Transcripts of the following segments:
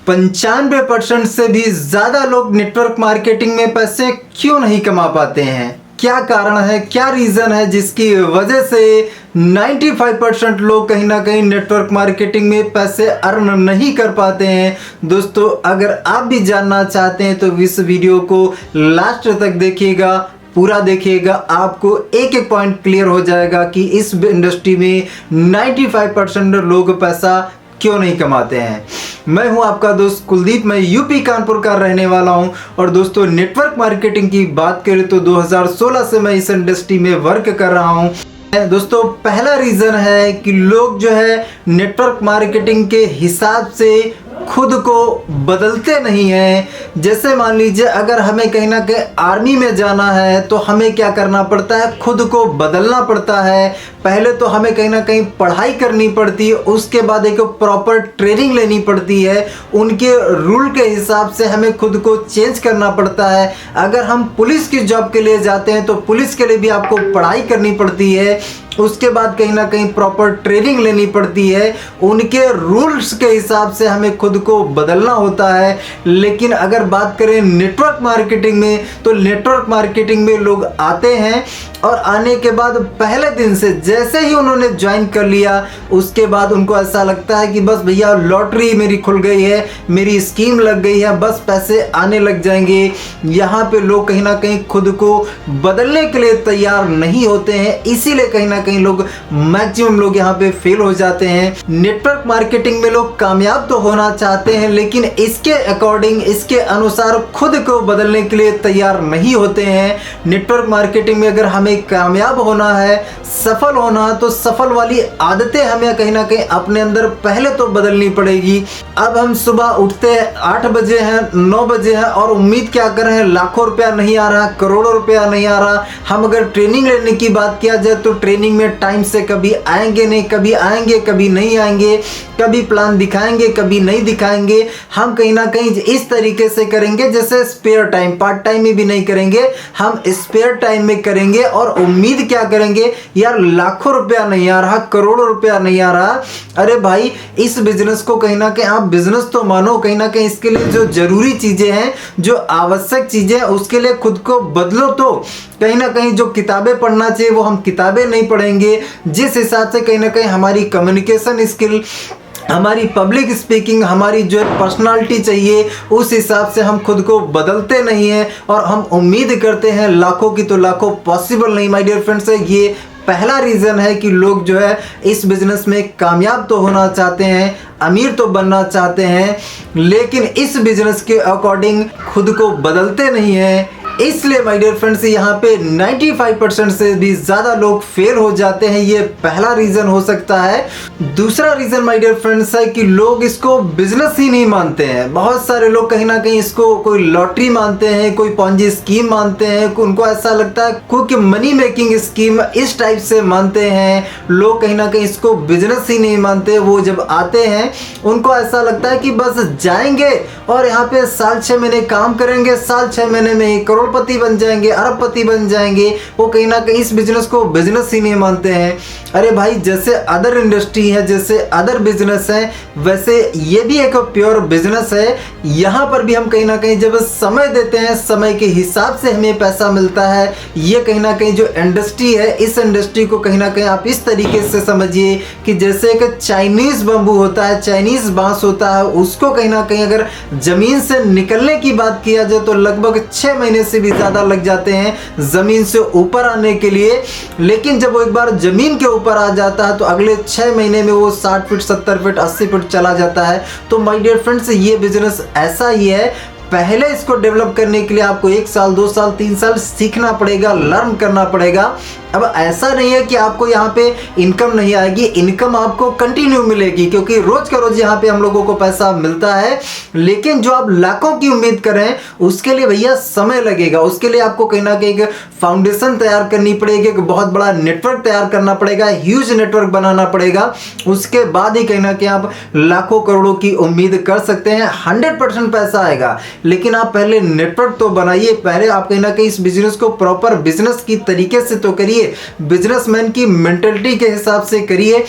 95% से भी ज़्यादा लोग नेटवर्क मार्केटिंग में पैसे क्यों नहीं कमा पाते हैं? क्या कारण है, क्या रीज़न है जिसकी वजह से 95% लोग कहीं ना कहीं नेटवर्क मार्केटिंग में पैसे अर्न नहीं कर पाते हैं? दोस्तों, अगर आप भी जानना चाहते हैं तो इस वीडियो को लास्ट तक देखिएगा, पूरा देखिएगा। आपको एक एक पॉइंट क्लियर हो जाएगा कि इस इंडस्ट्री में 95% लोग पैसा क्यों नहीं कमाते हैं। मैं हूं आपका दोस्त कुलदीप, मैं यूपी कानपुर का रहने वाला हूं। और दोस्तों, नेटवर्क मार्केटिंग की बात करें तो 2016 से मैं इस इंडस्ट्री में वर्क कर रहा हूं। दोस्तों, पहला रीज़न है कि लोग जो है नेटवर्क मार्केटिंग के हिसाब से खुद को बदलते नहीं हैं। जैसे मान लीजिए, अगर हमें कहीं ना कहीं आर्मी में जाना है तो हमें क्या करना पड़ता है, खुद को बदलना पड़ता है। पहले तो हमें कहीं ना कहीं पढ़ाई करनी पड़ती है, उसके बाद एक प्रॉपर ट्रेनिंग लेनी पड़ती है, उनके रूल के हिसाब से हमें खुद को चेंज करना पड़ता है। अगर हम पुलिस की जॉब के लिए जाते हैं तो पुलिस के लिए भी आपको पढ़ाई करनी पड़ती है, उसके बाद कहीं ना कहीं प्रॉपर ट्रेनिंग लेनी पड़ती है, उनके रूल्स के हिसाब से हमें खुद को बदलना होता है। लेकिन अगर बात करें नेटवर्क मार्केटिंग में, तो नेटवर्क मार्केटिंग में लोग आते हैं और आने के बाद पहले दिन से जैसे ही उन्होंने ज्वाइन कर लिया, उसके बाद उनको ऐसा लगता है कि बस भैया लॉटरी मेरी खुल गई है, मेरी स्कीम लग गई है, बस पैसे आने लग जाएंगे। यहाँ पे लोग कहीं ना कहीं खुद को बदलने के लिए तैयार नहीं होते हैं, इसीलिए कहीं ना कहीं लोग, मैक्सिमम लोग यहाँ पे फेल हो जाते हैं। नेटवर्क मार्केटिंग में लोग कामयाब तो होना चाहते हैं, लेकिन इसके अकॉर्डिंग, इसके अनुसार खुद को बदलने के लिए तैयार नहीं होते हैं। नेटवर्क मार्केटिंग में अगर हमें कामयाब होना है, सफल होना है, तो सफल वाली आदतें हमें कहीं ना कहीं अपने अंदर पहले तो बदलनी पड़ेगी। अब हम सुबह उठते हैं, 8 बजे हैं, 9 बजे हैं, और उम्मीद क्या कर रहे हैं, लाखों रुपया नहीं आ रहा, करोड़ों रुपया नहीं आ रहा। हम अगर ट्रेनिंग लेने की बात किया जाए तो ट्रेनिंग में टाइम से कभी आएंगे नहीं, कभी आएंगे कभी नहीं आएंगे, कभी प्लान दिखाएंगे कभी नहीं दिखाएंगे। हम कहीं ना कहीं इस तरीके से करेंगे जैसे स्पेयर टाइम, पार्ट टाइम में भी नहीं करेंगे, हम स्पेयर टाइम में करेंगे। और उम्मीद क्या करेंगे, यार लाखों रुपया नहीं आ रहा, करोड़ों रुपया नहीं आ रहा। अरे भाई, इस बिजनेस को कहीं ना कहीं आप बिजनेस तो मानो, कहीं ना कहीं इसके लिए जो जरूरी चीजें हैं, जो आवश्यक चीजें हैं, उसके लिए खुद को बदलो। तो कहीं ना कहीं जो किताबें पढ़ना चाहिए वो हम किताबें नहीं पढ़ेंगे। जिस हिसाब से कहीं ना कहीं हमारी कम्युनिकेशन स्किल, हमारी पब्लिक स्पीकिंग, हमारी जो पर्सनालिटी चाहिए, उस हिसाब से हम खुद को बदलते नहीं हैं और हम उम्मीद करते हैं लाखों की, तो लाखों पॉसिबल नहीं माय डियर फ्रेंड्स। ये पहला रीज़न है कि लोग जो है इस बिज़नेस में कामयाब तो होना चाहते हैं, अमीर तो बनना चाहते हैं, लेकिन इस बिज़नेस के अकॉर्डिंग खुद को बदलते नहीं हैं। इसलिए माय डियर फ्रेंड्स, यहाँ पे 95% से भी ज़्यादा लोग फेल हो जाते हैं। ये पहला रीज़न हो सकता है। दूसरा रीज़न माय डियर फ्रेंड्स है कि लोग इसको बिजनेस ही नहीं मानते हैं। बहुत सारे लोग कहीं ना कहीं इसको कोई लॉटरी मानते हैं, कोई पॉन्जी स्कीम मानते हैं, उनको ऐसा लगता है कोई मनी मेकिंग स्कीम, इस टाइप से मानते हैं। लोग कहीं ना कहीं इसको बिजनेस ही नहीं मानते। वो जब आते हैं उनको ऐसा लगता है कि बस जाएंगे और यहाँ पे साल 6 महीने काम करेंगे, साल 6 महीने में ही करोड़पति बन जाएंगे, अरबपति बन जाएंगे। वो कहीं ना कहीं इस बिजनेस को बिजनेस ही नहीं मानते हैं। अरे भाई, जैसे अदर इंडस्ट्री है, जैसे अदर बिजनेस है, वैसे ये भी एक प्योर बिजनेस है। यहाँ पर भी हम कहीं ना कहीं जब समय देते हैं, समय के हिसाब से हमें पैसा मिलता है। ये कहीं ना कहीं जो इंडस्ट्री है, इस इंडस्ट्री को कहीं ना कहीं आप इस तरीके से समझिए कि जैसे एक चाइनीज बम्बू होता है, चाइनीज बांस होता है, उसको कहीं ना कहीं अगर जमीन से निकलने की बात किया जाए तो लगभग 6 महीने से भी ज़्यादा लग जाते हैं ज़मीन से ऊपर आने के लिए। लेकिन जब वो एक बार ज़मीन के ऊपर आ जाता है तो अगले 6 महीने में वो 60 फीट, 70 फीट, 80 फीट चला जाता है। तो माय डियर फ्रेंड्स, ये बिजनेस ऐसा ही है। पहले इसको डेवलप करने के लिए आपको 1 साल, 2 साल, 3 साल सीखना पड़ेगा, लर्न करना पड़ेगा। अब ऐसा नहीं है कि आपको यहाँ पे इनकम नहीं आएगी, इनकम आपको कंटिन्यू मिलेगी, क्योंकि रोज का रोज यहाँ पे हम लोगों को पैसा मिलता है। लेकिन जो आप लाखों की उम्मीद कर रहे हैं, उसके लिए भैया समय लगेगा। उसके लिए आपको कहीं ना कहीं फाउंडेशन तैयार करनी पड़ेगी, एक बहुत बड़ा नेटवर्क तैयार करना पड़ेगा, ह्यूज नेटवर्क बनाना पड़ेगा। उसके बाद ही कहीं ना कहीं आप लाखों करोड़ों की उम्मीद कर सकते हैं। 100% पैसा आएगा, लेकिन आप पहले नेटवर्क तो बनाइए। पहले आप कहीं ना कहीं इस बिजनेस को प्रॉपर बिजनेस की तरीके से तो करिए, बिजनेसमैन की मेंटलिटी के हिसाब से करिए।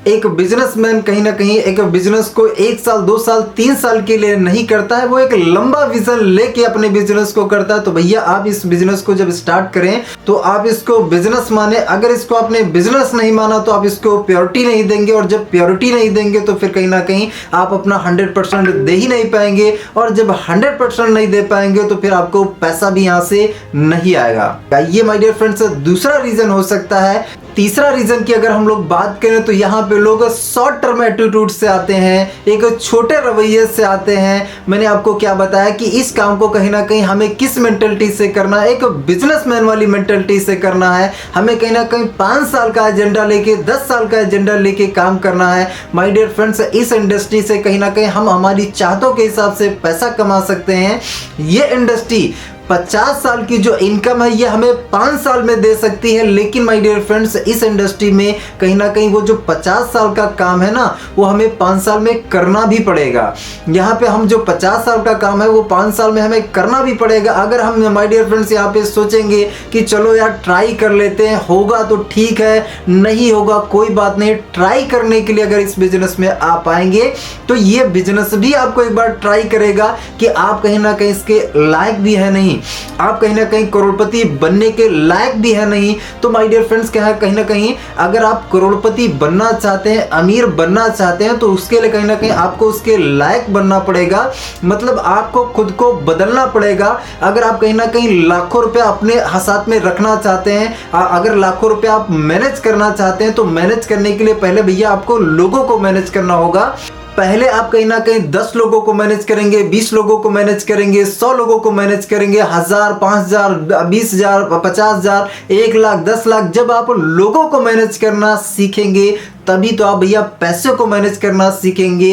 एक बिजनेसमैन कहीं ना कहीं एक बिजनेस को 1 साल 2 साल 3 साल के लिए नहीं करता है, वो एक लंबा विजन लेके अपने बिजनेस को करता है। तो भैया आप इस बिजनेस को जब स्टार्ट करें तो आप इसको बिजनेस माने, अगर इसको आपने बिजनेस नहीं माना तो आप इसको प्योरिटी नहीं देंगे, और जब प्योरिटी नहीं देंगे तो फिर कहीं ना कहीं आप अपना 100% दे ही नहीं पाएंगे, और जब 100% नहीं दे पाएंगे तो फिर आपको पैसा भी यहाँ से नहीं आएगा। ये माय डियर फ्रेंड्स दूसरा रीजन हो सकता है। तीसरा रीजन की अगर हम लोग बात करें तो यहाँ पे लोग शॉर्ट टर्म एटीट्यूड से आते हैं, एक छोटे रवैये से आते हैं। मैंने आपको क्या बताया कि इस काम को कहीं ना कहीं हमें किस मेंटलिटी से करना है, एक बिजनेसमैन वाली मेंटलिटी से करना है। हमें कहीं ना कहीं 5 साल का एजेंडा लेके 10 साल का एजेंडा लेके काम करना है। माय डियर फ्रेंड्स, इस इंडस्ट्री से कहीं ना कहीं हम हमारी चाहतों के हिसाब से पैसा कमा सकते हैं। ये इंडस्ट्री 50 साल की जो इनकम है ये हमें 5 साल में दे सकती है, लेकिन माय डियर फ्रेंड्स इस इंडस्ट्री में कहीं ना कहीं वो जो 50 साल का काम है ना वो हमें 5 साल में करना भी पड़ेगा। यहाँ पे हम जो 50 साल का काम है वो 5 साल में हमें करना भी पड़ेगा। अगर हम माय डियर फ्रेंड्स यहाँ पे सोचेंगे कि चलो यार ट्राई कर लेते हैं, होगा तो ठीक है, नहीं होगा कोई बात नहीं, ट्राई करने के लिए अगर इस बिजनेस में आप आएंगे तो ये बिजनेस भी आपको एक बार ट्राई करेगा कि आप कहीं ना कहीं इसके लायक भी है नहीं, आप कहीं ना कहीं करोड़पति बनने के लायक भी है नहीं। तो माय डियर फ्रेंड्स क्या है, कहीं ना कहीं अगर आप करोड़पति बनना चाहते हैं, अमीर बनना चाहते हैं तो उसके लिए कहीं ना कहीं आपको उसके लायक बनना पड़ेगा, मतलब आपको खुद को बदलना पड़ेगा। अगर आप कहीं ना कहीं लाखों रुपए अपने हाथ में रखना चाहते हैं, अगर लाखों रुपए आप मैनेज करना चाहते हैं तो मैनेज करने के लिए पहले भैया आपको लोगों को मैनेज करना होगा। पहले आप कहीं ना कहीं 10 लोगों को मैनेज करेंगे, 20 लोगों को मैनेज करेंगे, 100 लोगों को मैनेज करेंगे, 1000, 5000, 20000, 50000, 1 लाख, 10 लाख। जब आप लोगों को मैनेज करना सीखेंगे तभी तो आप भैया पैसे को मैनेज करना सीखेंगे।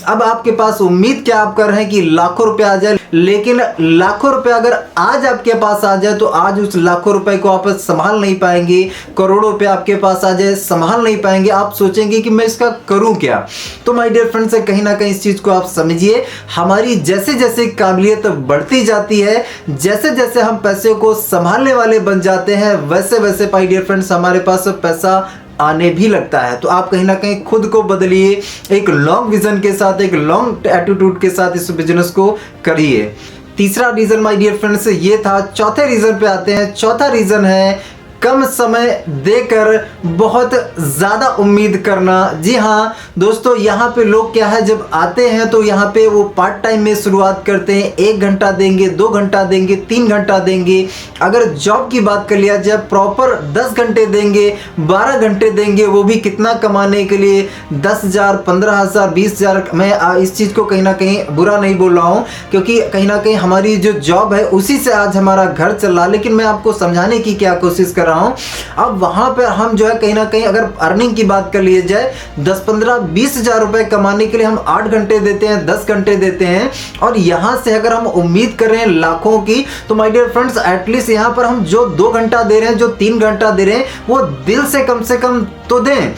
अब आपके पास उम्मीद क्या आप कर रहे हैं कि लाखों रुपए आ जाए, लेकिन लाखों रुपए अगर आज आपके पास आ जाए तो आज उस लाखों रुपए को आप संभाल नहीं पाएंगे। करोड़ों रुपए आपके पास आ जाए, संभाल नहीं पाएंगे, आप सोचेंगे कि मैं इसका करूं क्या। तो माय डियर फ्रेंड्स कहीं ना कहीं इस चीज को आप समझिए, हमारी जैसे जैसे काबिलियत बढ़ती जाती है, जैसे जैसे हम पैसे को संभालने वाले बन जाते हैं, वैसे वैसे माय डियर फ्रेंड्स हमारे पास पैसा आने भी लगता है। तो आप कहीं ना कहीं खुद को बदलिए, एक लॉन्ग विजन के साथ, एक लॉन्ग एटीट्यूड के साथ इस बिजनेस को करिए। तीसरा रीजन माय डियर फ्रेंड्स ये था। चौथे रीजन पे आते हैं। चौथा रीजन है कम समय देकर बहुत ज़्यादा उम्मीद करना। जी हाँ दोस्तों, यहाँ पे लोग क्या है, जब आते हैं तो यहाँ पे वो पार्ट टाइम में शुरुआत करते हैं। 1 घंटा देंगे, 2 घंटा देंगे, 3 घंटा देंगे। अगर जॉब की बात कर लिया जाए प्रॉपर 10 घंटे देंगे, 12 घंटे देंगे, वो भी कितना कमाने के लिए, 10,000, 15,000, 20,000। मैं इस चीज़ को कहीं ना कहीं बुरा नहीं बोल रहा हूँ, क्योंकि कहीं ना कहीं हमारी जो जॉब है उसी से आज हमारा घर चल रहा है। लेकिन मैं आपको समझाने की क्या कोशिश कर रहा हूं। अब वहां पर हम जो है कहीं ना कहीं अगर अर्निंग की बात कर लिए जाए 10, 15, 20,000 रुपए कमाने के लिए हम 8 घंटे देते हैं, 10 घंटे देते हैं, और यहां से अगर हम उम्मीद कर रहे हैं लाखों की, तो माय डियर फ्रेंड्स एटलीस्ट यहां पर हम जो 2 घंटा दे रहे हैं, जो 3 घंटा दे रहे हैं, वो दिल से कम तो दें।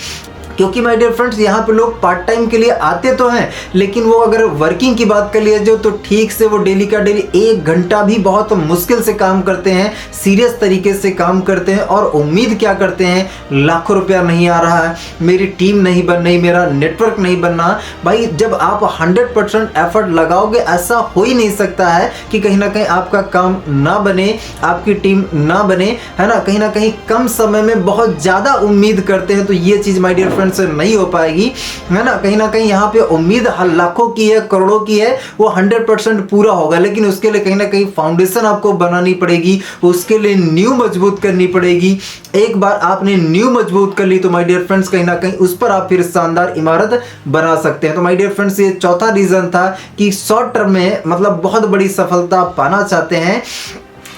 क्योंकि माय डियर फ्रेंड्स यहाँ पे लोग पार्ट टाइम के लिए आते तो हैं, लेकिन वो अगर वर्किंग की बात कर लिया जाए तो ठीक से वो डेली का डेली 1 घंटा भी बहुत मुश्किल से काम करते हैं, सीरियस तरीके से काम करते हैं, और उम्मीद क्या करते हैं, लाखों रुपया नहीं आ रहा है, मेरी टीम नहीं बन रही, मेरा नेटवर्क नहीं बनना। भाई जब आप 100% एफर्ट लगाओगे, ऐसा हो ही नहीं सकता है कि कहीं ना कहीं आपका काम ना बने, आपकी टीम ना बने, है ना। कहीं ना कहीं कम समय में बहुत ज़्यादा उम्मीद करते हैं, तो ये चीज़ माय डियर फ्रेंड्स से नहीं हो पाएगी, है ना कहीं यहाँ पे उम्मीद लाखों की है, करोड़ों की है, वो 100% पूरा होगा, लेकिन उसके लिए कहीं ना कहीं फाउंडेशन आपको बनानी पड़ेगी, उसके लिए नींव मजबूत करनी पड़ेगी। एक बार आपने नींव मजबूत कर ली तो माय डियर फ्रेंड्स कहीं ना कहीं उस पर आप फिर शानदार इमारत बना सकते हैं। तो माय डियर फ्रेंड्स ये चौथा रीजन था कि शॉर्ट टर्म में मतलब बहुत बड़ी सफलता पाना चाहते हैं।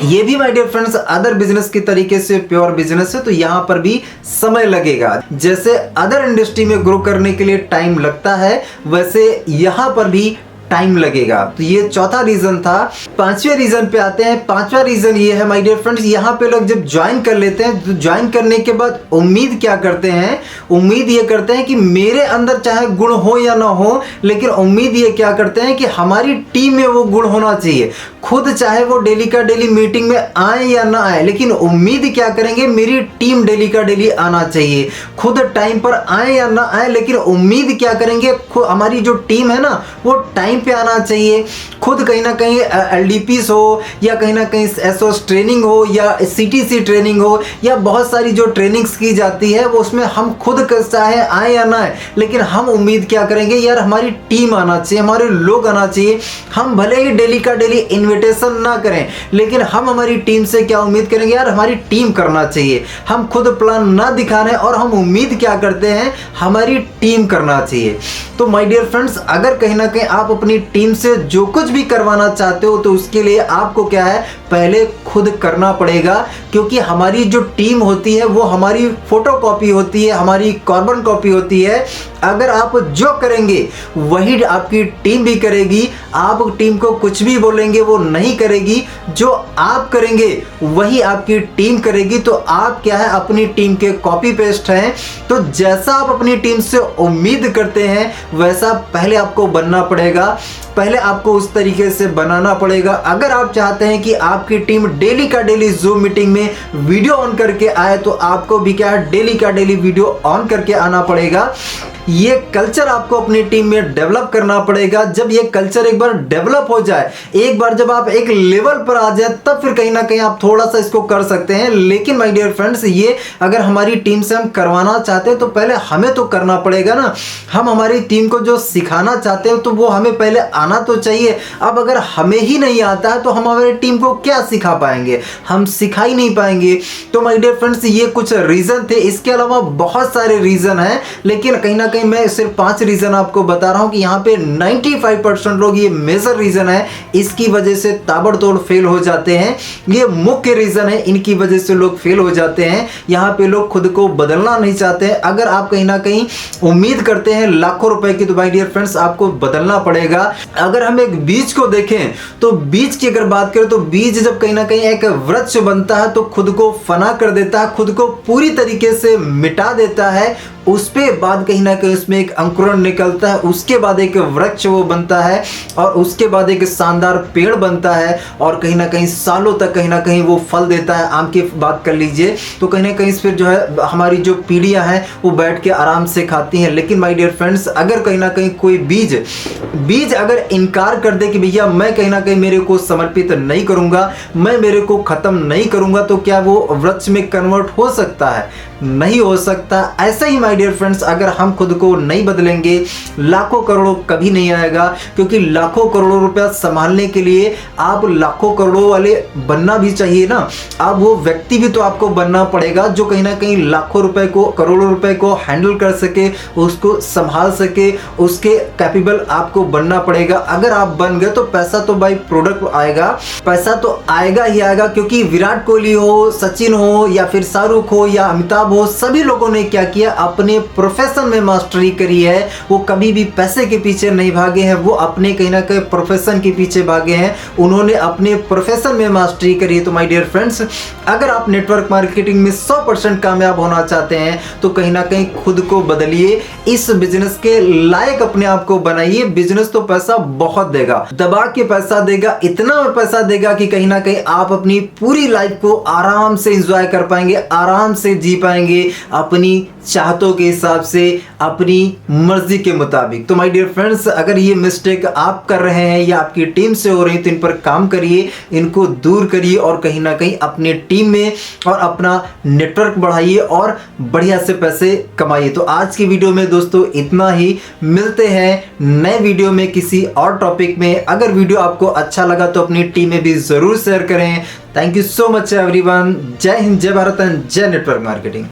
ये भी my dear friends other business की तरीके से प्योर बिजनेस है, तो यहाँ पर भी समय लगेगा। जैसे अदर इंडस्ट्री में ग्रो करने के लिए टाइम लगता है, वैसे यहाँ पर भी टाइम लगेगा। तो ये चौथा रीजन था। पांचवें रीजन पे आते हैं। पांचवा रीजन ये है माय डियर फ्रेंड्स, यहाँ पे लोग जब ज्वाइन कर लेते हैं तो ज्वाइन करने के बाद उम्मीद क्या करते हैं, उम्मीद ये करते हैं कि मेरे अंदर चाहे गुण हो या ना हो, लेकिन उम्मीद ये क्या करते हैं कि हमारी टीम में वो गुण होना चाहिए। खुद चाहे वो डेली का डेली मीटिंग में आए या ना आए, लेकिन उम्मीद क्या करेंगे, मेरी टीम डेली का डेली आना चाहिए। खुद टाइम पर आए या ना आए, लेकिन उम्मीद क्या करेंगे, हमारी जो टीम है ना वो टाइम पे आना चाहिए। खुद कहीं ना कहीं LDPs हो या कहीं ना कहीं SOS ट्रेनिंग हो या CTC ट्रेनिंग हो या बहुत सारी जो ट्रेनिंग्स की जाती है वो उसमें हम खुद चाहे आए या ना आए, लेकिन हम उम्मीद क्या करेंगे, यार हमारी टीम आना चाहिए, हमारे लोग आना चाहिए। हम भले ही डेली का डेली इन्विटेशन ना करें, लेकिन हम हमारी टीम से क्या उम्मीद करेंगे, यार हमारी टीम करना चाहिए। हम खुद प्लान ना दिखा रहे हैं और हम उम्मीद क्या करते हैं, हमारी टीम करना चाहिए। तो माय डियर फ्रेंड्स, अगर कहीं ना कहीं आप अपनी टीम से जो कुछ भी करवाना चाहते हो तो उसके लिए आपको क्या है, पहले खुद करना पड़ेगा। क्योंकि हमारी जो टीम होती है वो हमारी फोटोकॉपी होती है, हमारी कार्बन कॉपी होती है। अगर आप जो करेंगे वही आपकी टीम भी करेगी। आप टीम को कुछ भी बोलेंगे वो नहीं करेगी, जो आप करेंगे वही आपकी टीम करेगी। तो आप क्या है, अपनी टीम के कॉपी पेस्ट हैं। तो जैसा आप अपनी टीम से उम्मीद करते हैं वैसा पहले आपको बनना पड़ेगा, पहले आपको उस तरीके से बनाना पड़ेगा। अगर आप चाहते हैं कि आपकी टीम डेली का डेली जूम मीटिंग में वीडियो ऑन करके आए, तो आपको भी क्या डेली का डेली वीडियो ऑन करके आना पड़ेगा। ये कल्चर आपको अपनी टीम में डेवलप करना पड़ेगा। जब ये कल्चर एक बार डेवलप हो जाए, एक बार जब आप एक लेवल पर आ जाए, तब फिर कहीं ना कहीं आप थोड़ा सा इसको कर सकते हैं। लेकिन माय डियर फ्रेंड्स, ये अगर हमारी टीम से हम करवाना चाहते हैं तो पहले हमें तो करना पड़ेगा ना। हम हमारी टीम को जो सिखाना चाहते हैं तो वो हमें पहले आना तो चाहिए। अब अगर हमें ही नहीं आता है तो हम हमारी टीम को क्या सिखा पाएंगे, हम सिखा ही नहीं पाएंगे। तो माय डियर फ्रेंड्स, ये कुछ रीजन थे। इसके अलावा बहुत सारे रीजन हैं, लेकिन कहीं ना कहीं मैं सिर्फ 5 रीजन आपको बता रहा हूं कि यहाँ पे 95% लोग, ये मेजर रीजन है, इसकी वजह से ताबड़तोड़ फेल हो जाते हैं। ये मुख्य रीजन है, इनकी वजह से लोग फेल हो जाते हैं। यहाँ पे लोग खुद को बदलना नहीं चाहते हैं। अगर आप कहीं ना कहीं उम्मीद करते हैं लाखों रुपए की, तो माय डियर फ्रेंड्स आपको बदलना पड़ेगा। अगर हम एक बीज को देखें तो बीज की अगर बात करें तो बीज जब कहीं ना कहीं एक वृक्ष बनता है तो खुद को फना कर देता है, खुद को पूरी तरीके से मिटा देता है। उसके बाद कहीं ना कहीं उसमें एक अंकुरण निकलता है, उसके बाद एक वृक्ष वो बनता है और उसके बाद एक शानदार पेड़ बनता है और कहीं ना कहीं सालों तक कहीं ना कहीं वो फल देता है। आम की बात कर लीजिए तो कहीं ना कहीं फिर जो है हमारी जो पीढ़ियां हैं वो बैठ के आराम से खाती हैं। लेकिन माय डियर फ्रेंड्स, अगर कहीं ना कहीं कोई बीज अगर इनकार कर दे कि भैया मैं कहीं ना कहीं मेरे को समर्पित नहीं करूंगा, मैं मेरे को खत्म नहीं करूंगा, तो क्या वो वृक्ष में कन्वर्ट हो सकता है? नहीं हो सकता। ऐसा ही माय डियर फ्रेंड्स, अगर हम खुद को नहीं बदलेंगे, लाखों करोड़ों कभी नहीं आएगा। क्योंकि लाखों करोड़ों रुपया संभालने के लिए आप लाखों करोड़ों वाले बनना भी चाहिए ना। अब वो व्यक्ति भी तो आपको बनना पड़ेगा जो कहीं ना कहीं लाखों रुपए को, करोड़ों रुपए को हैंडल कर सके, उसको संभाल सके, उसके कैपेबल आपको बनना पड़ेगा। अगर आप बन गए तो पैसा तो बाई प्रोडक्ट आएगा, पैसा तो आएगा ही आएगा। क्योंकि विराट कोहली हो, सचिन हो या फिर शाहरुख हो या अमिताभ हो, सभी लोगों ने क्या किया, अपने प्रोफेशन में मास्टरी करी है। वो कभी भी पैसे के पीछे नहीं भागे हैं, वो अपने कहीं ना कहीं प्रोफेशन के पीछे भागे हैं। उन्होंने अपने प्रोफेशन में मास्टरी करी है। तो माय डियर फ्रेंड्स, अगर आप नेटवर्क मार्केटिंग में 100% कामयाब होना चाहते हैं तो कहीं ना कहीं खुद को बदलिए, इस बिजनेस के लायक अपने आप को बनाइए। बिजनेस तो पैसा बहुत देगा, दबा के पैसा देगा, इतना पैसा देगा कि कहीं ना कहीं आप अपनी पूरी लाइफ को आराम से एंजॉय कर पाएंगे, आराम से जी पाएंगे अपनी चाहतों के हिसाब से, अपनी मर्जी के मुताबिक। तो माय डियर फ्रेंड्स, अगर ये मिस्टेक आप कर रहे हैं या आपकी टीम से हो रही है तो इन पर काम करिए, इनको दूर करिए और कहीं ना कहीं अपने टीम में और अपना नेटवर्क बढ़ाइए और बढ़िया से पैसे कमाइए। तो आज की वीडियो में दोस्तों इतना ही। मिलते हैं नए वीडियो में किसी और टॉपिक में। अगर वीडियो आपको अच्छा लगा तो अपनी टीम में भी जरूर शेयर करें। Thank you so much everyone. जय हिंद, जय भारत एंड जय नेटवर्क मार्केटिंग।